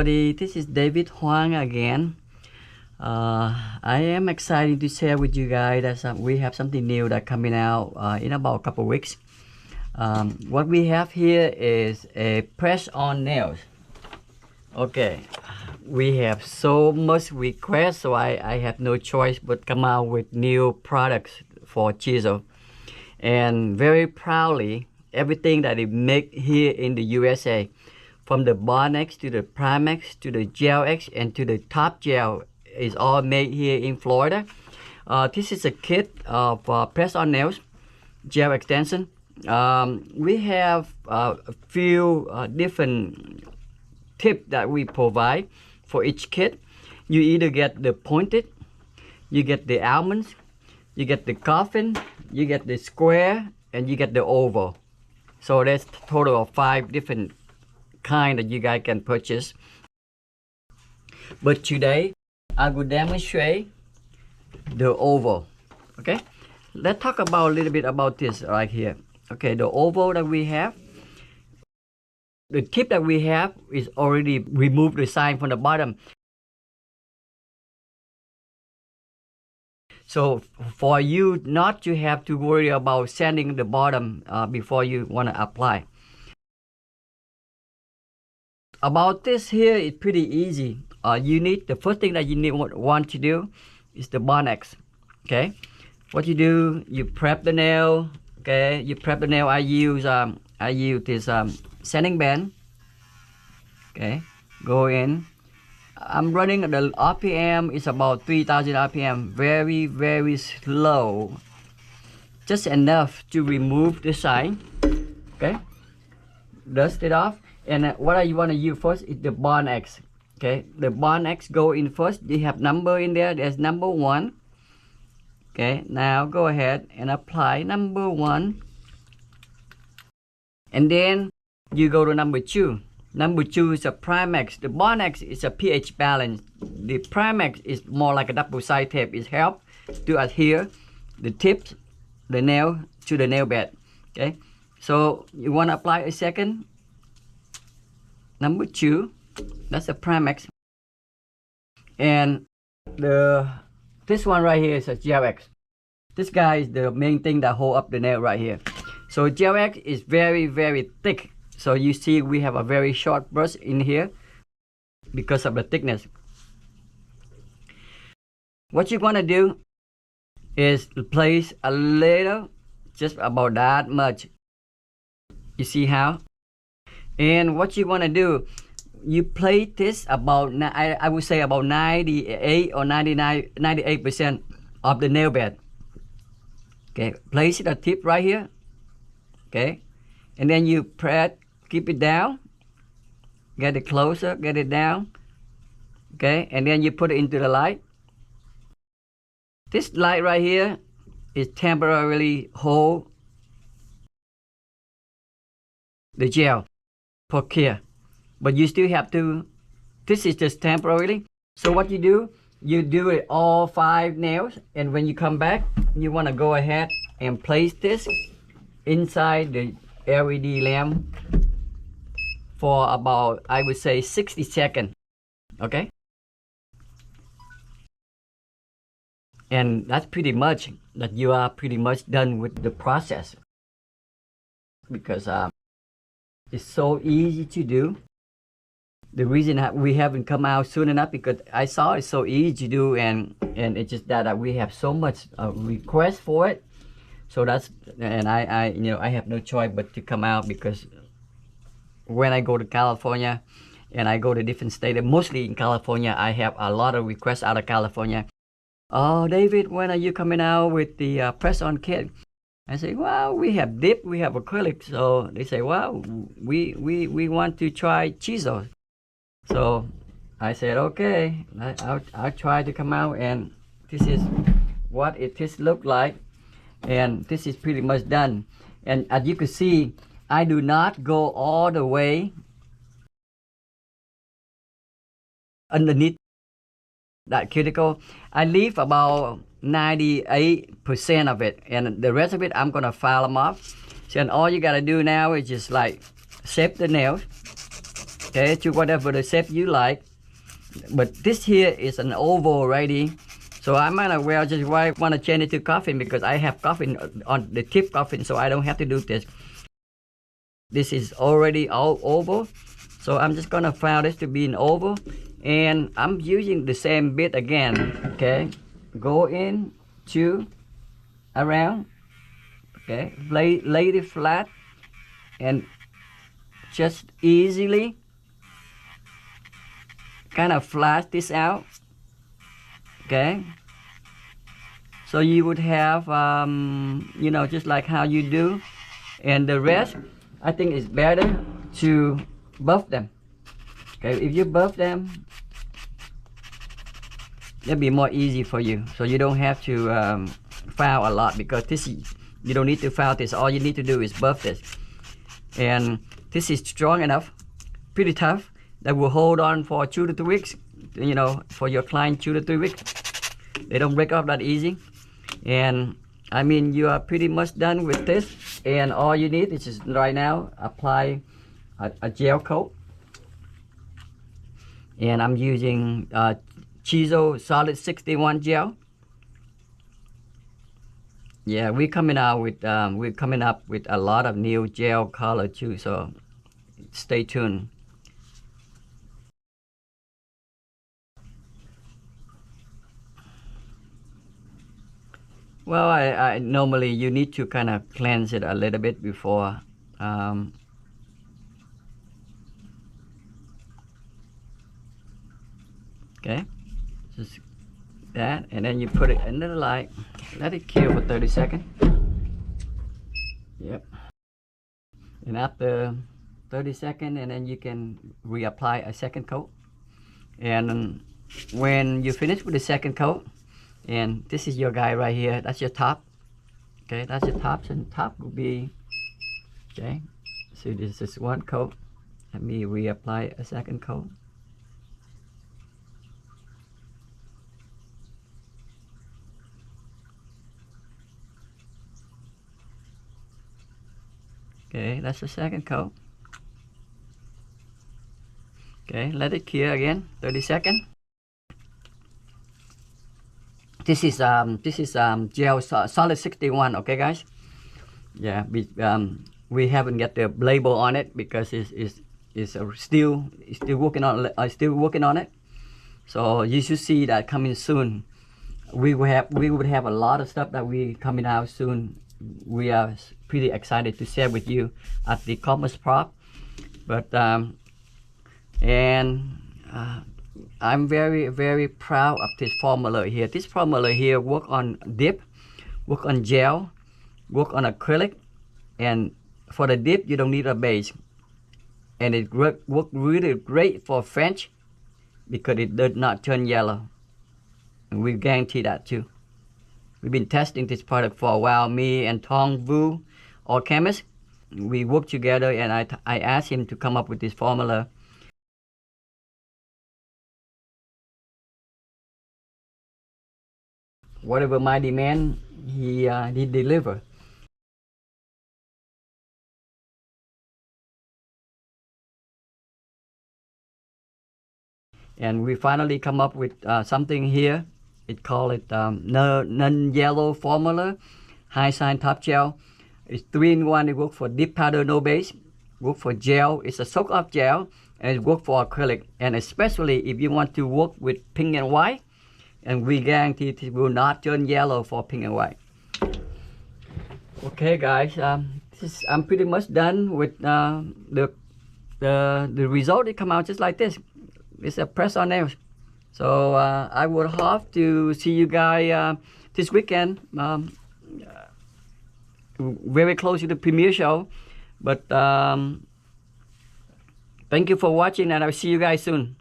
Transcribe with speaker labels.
Speaker 1: everybody, this is David Huang again. I am excited to share with you guys that we have something new that coming out in about a couple weeks. What we have here is a press-on nails. Okay, we have so much request, so I have no choice but come out with new products for Chisel. And very proudly, everything that we make here in the USA, from the Bond X to the Prime X to the Gel X and to the Top Gel, is all made here in Florida. This is a kit of press-on nails, gel extension. We have a few different tips that we provide for each kit. You either get the pointed, you get the almonds, you get the coffin, you get the square, and you get the oval. So that's a total of 5 different kind that you guys can purchase. But today I will demonstrate the oval. Okay, let's talk about a little bit about this right here. Okay, the oval that we have, the tip that we have is already removed the sign from the bottom. So for you not to have to worry about sanding the bottom before you want to apply. About this here, it's pretty easy. The first thing that you want to do is the Bond X. Okay, what you do, you prep the nail. Okay, you prep the nail. I use this sanding band. Okay, go in. I'm running the RPM is about 3000 RPM, very slow, just enough to remove the sign. Okay, dust it off. And what you want to use first is the Bond X. Okay, the Bond X go in first. You have number in there. There's number 1. Okay, now go ahead and apply number 1. And then you go to number 2. Number 2 is a Prime X. The Bond X is a pH balance. The Prime X is more like a double side tape. It helps to adhere the tips, the nail to the nail bed. Okay, so you want to apply a second. Number 2, that's a Prime X. And this one right here is a Gel X. This guy is the main thing that hold up the nail right here. So Gel X is very thick. So you see we have a very short brush in here because of the thickness. What you want to do is place a little, just about that much. You see how? And what you want to do, you place this about, I would say about 98 or 98% of the nail bed. Okay, place it a tip right here. Okay, and then you press, keep it down, get it closer, get it down. Okay, and then you put it into the light. This light right here is temporarily hold the gel for care, but you still have to, this is just temporarily. So what you do it all 5 nails, and when you come back, you want to go ahead and place this inside the LED lamp for about, I would say, 60 seconds. Okay, and that's pretty much that you are pretty much done with the process, because it's so easy to do. The reason that we haven't come out soon enough because I saw it's so easy to do, and it's just that we have so much request for it. So that's, and I have no choice but to come out, because when I go to California and I go to different states, mostly in California, I have a lot of requests out of California. Oh, David, when are you coming out with the press-on kit? I say, well, we have dip, we have acrylic. So they say, well, we want to try Chisel. So I said, okay, I'll try to come out, and this is what it look like, and this is pretty much done. And as you can see, I do not go all the way underneath that cuticle. I leave about 98% of it, and the rest of it I'm gonna file them off. So, and all you gotta do now is just like shape the nails. okay, to whatever the shape you like. But this here is an oval already, so I might as well just want to change it to coffin, because I have coffin on the tip coffin, so I don't have to do this. This is already all oval, so I'm just gonna file this to be an oval, and I'm using the same bit again. Okay, go in to around, okay, lay it flat and just easily kind of flash this out. Okay, so you would have you know, just like how you do. And the rest, I think it's better to buff them. Okay, if you buff them, it'll be more easy for you, so you don't have to file a lot, because this you don't need to file this. All you need to do is buff this, and this is strong enough, pretty tough, that will hold on for 2 to 3 weeks. You know, for your client, 2 to 3 weeks. They don't break off that easy. And I mean, you are pretty much done with this, and all you need is just right now apply a gel coat. And I'm using Chisel solid 61 gel. Yeah, we're coming up with a lot of new gel color too, so stay tuned. Well, I normally you need to kind of cleanse it a little bit before. Okay, just that, and then you put it in the light, let it cure for 30 seconds. Yep. And after 30 seconds, and then you can reapply a second coat. And when you finish with the second coat, and this is your guy right here, that's your top. Okay, that's your top, and top will be, okay, so this is one coat. Let me reapply a second coat. Okay, that's the second coat. Okay, let it cure again, 30 seconds. This is gel solid 61. Okay, guys. Yeah, we haven't got the label on it because it's still working on it. So you should see that coming soon. We would have a lot of stuff that we coming out soon. We are pretty excited to share with you at the Commerce Prop. But I'm very, very proud of this formula here. This formula here work on dip, work on gel, work on acrylic, and for the dip you don't need a base. And it work really great for French because it does not turn yellow. And we guarantee that too. We've been testing this product for a while. Me and Tong Vu, our chemist, we worked together, and I asked him to come up with this formula. Whatever my demand, he deliver. And we finally come up with something here. It called it non-yellow formula, high shine top gel. It's 3-in-1. It works for dip powder, no base. Work for gel. It's a soak-off gel, and it works for acrylic. And especially if you want to work with pink and white, and we guarantee it will not turn yellow for pink and white. Okay, guys, I'm pretty much done with the result. It come out just like this. It's a press on nails. So I would hope to see you guys this weekend, very close to the premiere show. But thank you for watching, and I'll see you guys soon.